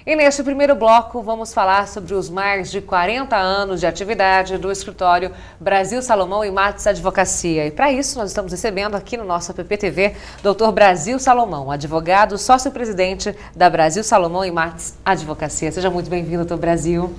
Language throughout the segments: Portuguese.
E neste primeiro bloco vamos falar sobre os mais de 40 anos de atividade do escritório Brasil Salomão e Martins Advocacia. E para isso nós estamos recebendo aqui no nosso PPTV Dr. Brasil Salomão, advogado, sócio-presidente da Brasil Salomão e Martins Advocacia. Seja muito bem-vindo, Dr. Brasil.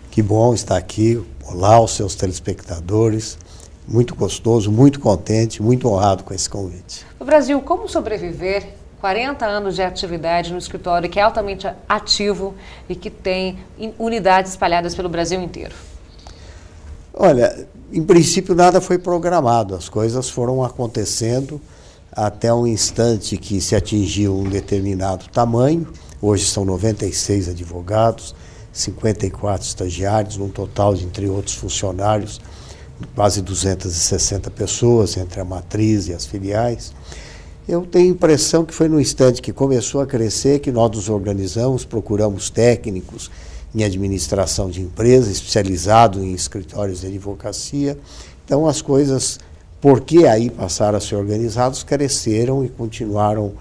Que bom estar aqui. Olá aos seus telespectadores. Muito gostoso, muito contente, muito honrado com esse convite. O Brasil, como sobreviver 40 anos de atividade no escritório que é altamente ativo e que tem unidades espalhadas pelo Brasil inteiro? Olha, em princípio nada foi programado, as coisas foram acontecendo até um instante que se atingiu um determinado tamanho. Hoje são 96 advogados, 54 estagiários, num total de, entre outros funcionários, quase 260 pessoas, entre a matriz e as filiais. Eu tenho a impressão que foi no instante que começou a crescer que nós nos organizamos, procuramos técnicos em administração de empresas, especializados em escritórios de advocacia. Então as coisas, porque aí passaram a ser organizados, cresceram e continuaram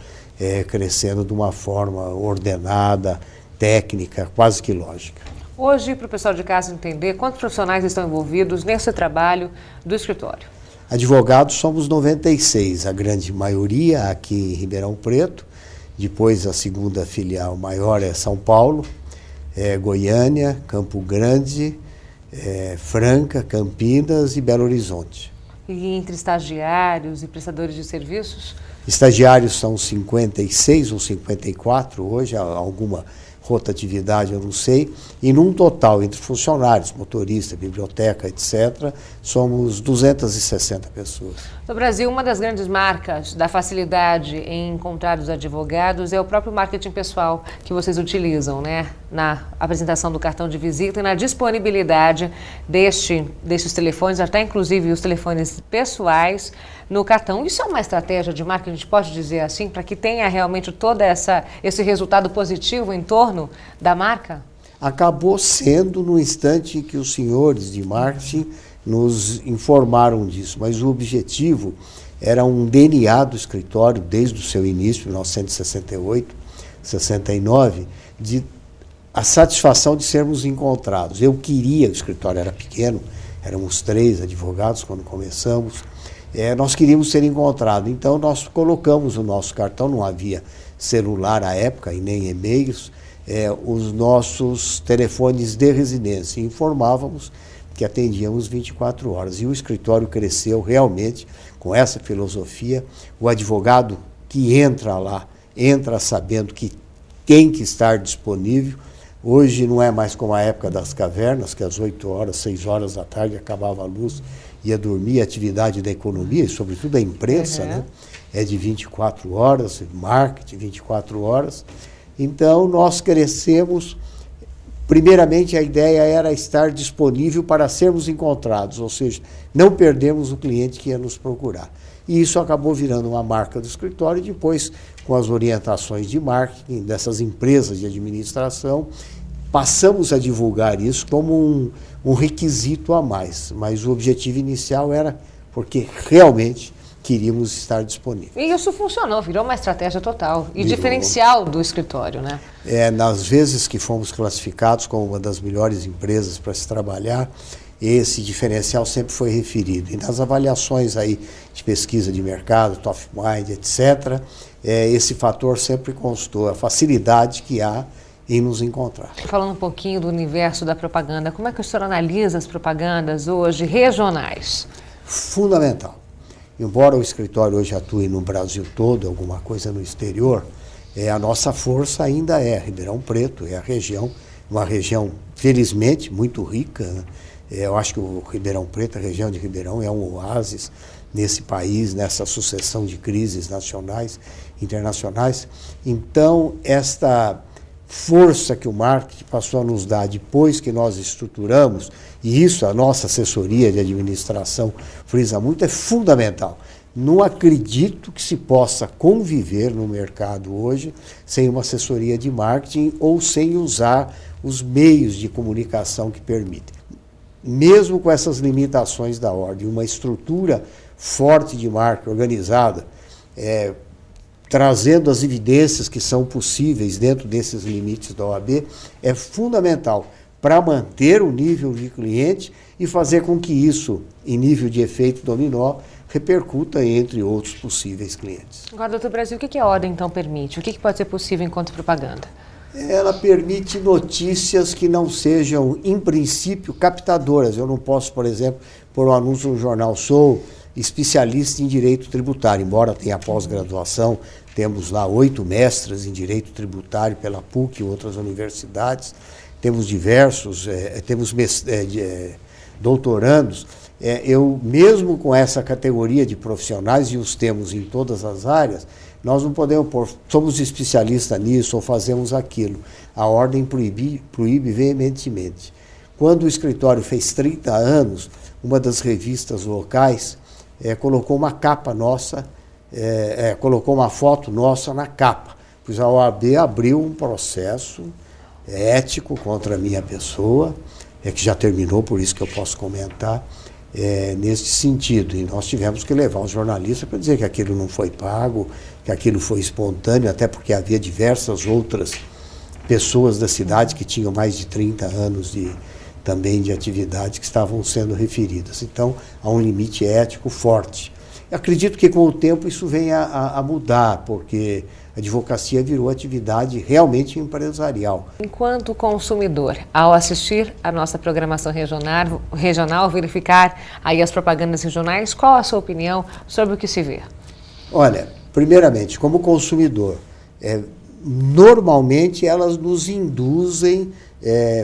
crescendo de uma forma ordenada, técnica, quase que lógica. Hoje, para o pessoal de casa entender, quantos profissionais estão envolvidos nesse trabalho do escritório? Advogados somos 96, a grande maioria aqui em Ribeirão Preto. Depois a segunda filial maior é São Paulo, Goiânia, Campo Grande, Franca, Campinas e Belo Horizonte. E entre estagiários e prestadores de serviços? Estagiários são 56 ou 54 hoje, alguma rotatividade eu não sei, e num total entre funcionários, motorista, biblioteca, etc., somos 260 pessoas. No Brasil, uma das grandes marcas da facilidade em encontrar os advogados é o próprio marketing pessoal que vocês utilizam, né? Na apresentação do cartão de visita e na disponibilidade destes telefones, até inclusive os telefones pessoais no cartão. Isso é uma estratégia de marketing, a gente pode dizer assim, para que tenha realmente todo esse resultado positivo em torno da marca? Acabou sendo no instante em que os senhores de marketing nos informaram disso, mas o objetivo era um DNA do escritório desde o seu início, 1968, 69, a satisfação de sermos encontrados. Eu queria, o escritório era pequeno, éramos 3 advogados quando começamos, nós queríamos ser encontrados, então nós colocamos o nosso cartão, não havia celular à época e nem e-mails, os nossos telefones de residência, e informávamos que atendíamos 24 horas. E o escritório cresceu realmente com essa filosofia. O advogado que entra lá, entra sabendo que tem que estar disponível. Hoje não é mais como a época das cavernas, que às 8 horas, 6 horas da tarde acabava a luz, ia dormir. A atividade da economia, e sobretudo a imprensa, né, é de 24 horas, marketing 24 horas. Então nós crescemos. Primeiramente, a ideia era estar disponível para sermos encontrados, ou seja, não perdermos o cliente que ia nos procurar. E isso acabou virando uma marca do escritório, e depois, com as orientações de marketing dessas empresas de administração, passamos a divulgar isso como um requisito a mais. Mas o objetivo inicial era porque realmente queríamos estar disponíveis. E isso funcionou, virou uma estratégia total e diferencial do escritório, né? Nas vezes que fomos classificados como uma das melhores empresas para se trabalhar, esse diferencial sempre foi referido. E nas avaliações aí de pesquisa de mercado, top of mind, etc., esse fator sempre constou, a facilidade que há em nos encontrar. Falando um pouquinho do universo da propaganda, como é que o senhor analisa as propagandas hoje regionais? Fundamental. Embora o escritório hoje atue no Brasil todo, alguma coisa no exterior, a nossa força ainda é Ribeirão Preto, é a região, uma região, felizmente, muito rica, né? Eu acho que o Ribeirão Preto, a região de Ribeirão, é um oásis nesse país, nessa sucessão de crises nacionais, internacionais. Então, esta força que o marketing passou a nos dar depois que nós estruturamos, e isso a nossa assessoria de administração frisa muito, é fundamental. Não acredito que se possa conviver no mercado hoje sem uma assessoria de marketing ou sem usar os meios de comunicação que permitem. Mesmo com essas limitações da ordem, uma estrutura forte de marketing organizada, trazendo as evidências que são possíveis dentro desses limites da OAB, é fundamental para manter o nível de cliente e fazer com que isso, em nível de efeito dominó, repercuta entre outros possíveis clientes. Agora, doutor Brasil, o que a ordem então permite? O que pode ser possível enquanto propaganda? Ela permite notícias que não sejam, em princípio, captadoras. Eu não posso, por exemplo, pôr um anúncio no jornal, sou especialista em direito tributário, embora tenha pós-graduação, temos lá 8 mestras em direito tributário pela PUC e outras universidades, temos diversos, doutorandos. Eu, mesmo com essa categoria de profissionais, e os temos em todas as áreas, nós não podemos pôr, somos especialistas nisso ou fazemos aquilo. A ordem proíbe veementemente. Quando o escritório fez 30 anos, uma das revistas locais colocou uma capa nossa, colocou uma foto nossa na capa, pois a OAB abriu um processo ético contra a minha pessoa, que já terminou, por isso que eu posso comentar, neste sentido. E nós tivemos que levar os jornalistas para dizer que aquilo não foi pago, que aquilo foi espontâneo, até porque havia diversas outras pessoas da cidade que tinham mais de 30 anos também de atividade que estavam sendo referidas. Então, há um limite ético forte. Eu acredito que com o tempo isso venha a mudar, porque a advocacia virou atividade realmente empresarial. Enquanto consumidor, ao assistir a nossa programação regional, verificar aí as propagandas regionais, qual a sua opinião sobre o que se vê? Olha, primeiramente, como consumidor, normalmente elas nos induzem,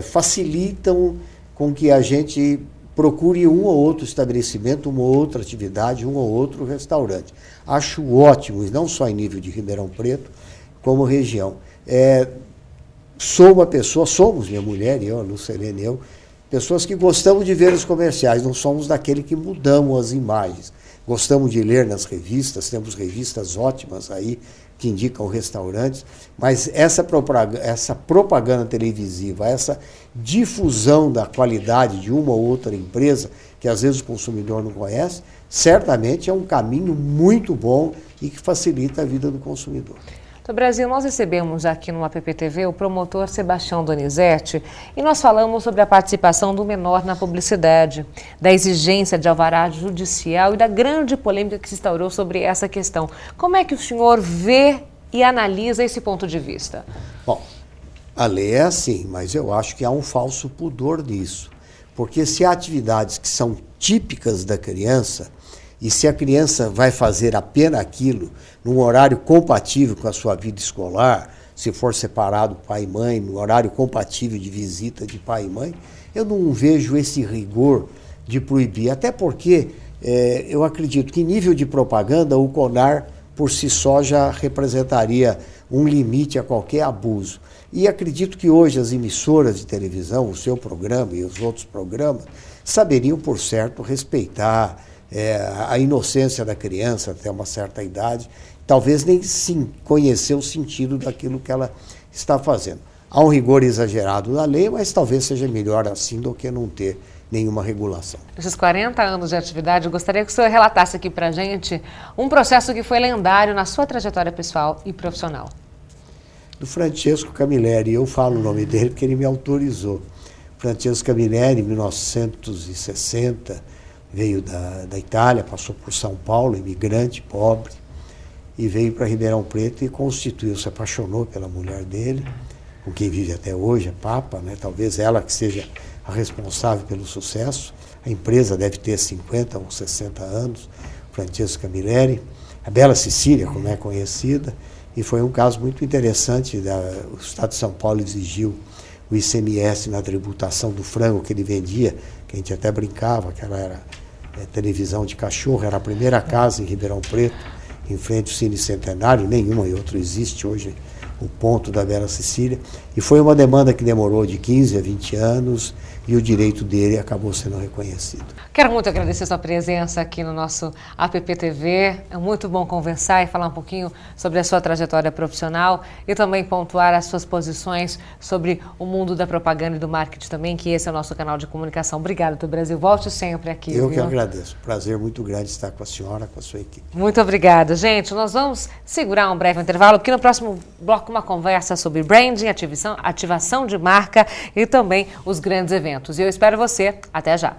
facilitam com que a gente procure um ou outro estabelecimento, uma ou outra atividade, um ou outro restaurante. Acho ótimo, e não só em nível de Ribeirão Preto, como região. Sou uma pessoa, somos, minha mulher e eu, a Lucelene e eu, pessoas que gostamos de ver os comerciais, não somos daquele que mudamos as imagens. Gostamos de ler nas revistas, temos revistas ótimas aí, que indicam restaurantes, mas essa propaganda televisiva, essa difusão da qualidade de uma ou outra empresa, que às vezes o consumidor não conhece, certamente é um caminho muito bom e que facilita a vida do consumidor. No Brasil, nós recebemos aqui no APP-TV o promotor Sebastião Donizete e nós falamos sobre a participação do menor na publicidade, da exigência de alvará judicial e da grande polêmica que se instaurou sobre essa questão. Como é que o senhor vê e analisa esse ponto de vista? Bom, a lei é assim, mas eu acho que há um falso pudor nisso, porque se há atividades que são típicas da criança, e se a criança vai fazer apenas aquilo num horário compatível com a sua vida escolar, se for separado pai e mãe, no horário compatível de visita de pai e mãe, eu não vejo esse rigor de proibir. Até porque eu acredito que em nível de propaganda o CONAR por si só já representaria um limite a qualquer abuso. E acredito que hoje as emissoras de televisão, o seu programa e os outros programas, saberiam, por certo, respeitar a inocência da criança até uma certa idade, talvez nem sim conhecer o sentido daquilo que ela está fazendo. Há um rigor exagerado na lei, mas talvez seja melhor assim do que não ter nenhuma regulação. Nesses 40 anos de atividade, eu gostaria que o senhor relatasse aqui para a gente um processo que foi lendário na sua trajetória pessoal e profissional. Do Francesco Camilleri, eu falo o nome dele porque ele me autorizou. Francesco Camilleri, em 1960, veio da Itália, passou por São Paulo, imigrante, pobre, e veio para Ribeirão Preto e constituiu, se apaixonou pela mulher dele, com quem vive até hoje, a Papa, né? Talvez ela que seja a responsável pelo sucesso. A empresa deve ter 50 ou 60 anos, Francesco Camilleri, a Bela Cecília, como é conhecida, e foi um caso muito interessante. O Estado de São Paulo exigiu o ICMS na tributação do frango que ele vendia, que a gente até brincava, que ela era televisão de cachorro, era a primeira casa em Ribeirão Preto, em frente ao Cine Centenário, nenhuma e outra existe hoje, o ponto da Bela Cecília, e foi uma demanda que demorou de 15 a 20 anos, e o direito dele acabou sendo reconhecido. Quero muito agradecer sua presença aqui no nosso APP-TV. É muito bom conversar e falar um pouquinho sobre a sua trajetória profissional e também pontuar as suas posições sobre o mundo da propaganda e do marketing também, que esse é o nosso canal de comunicação. Obrigada, do Brasil. Volte sempre aqui. Eu que agradeço. Prazer muito grande estar com a senhora, com a sua equipe. Muito obrigada. Gente, nós vamos segurar um breve intervalo, porque no próximo bloco uma conversa sobre branding, ativação de marca e também os grandes eventos. E eu espero você. Até já.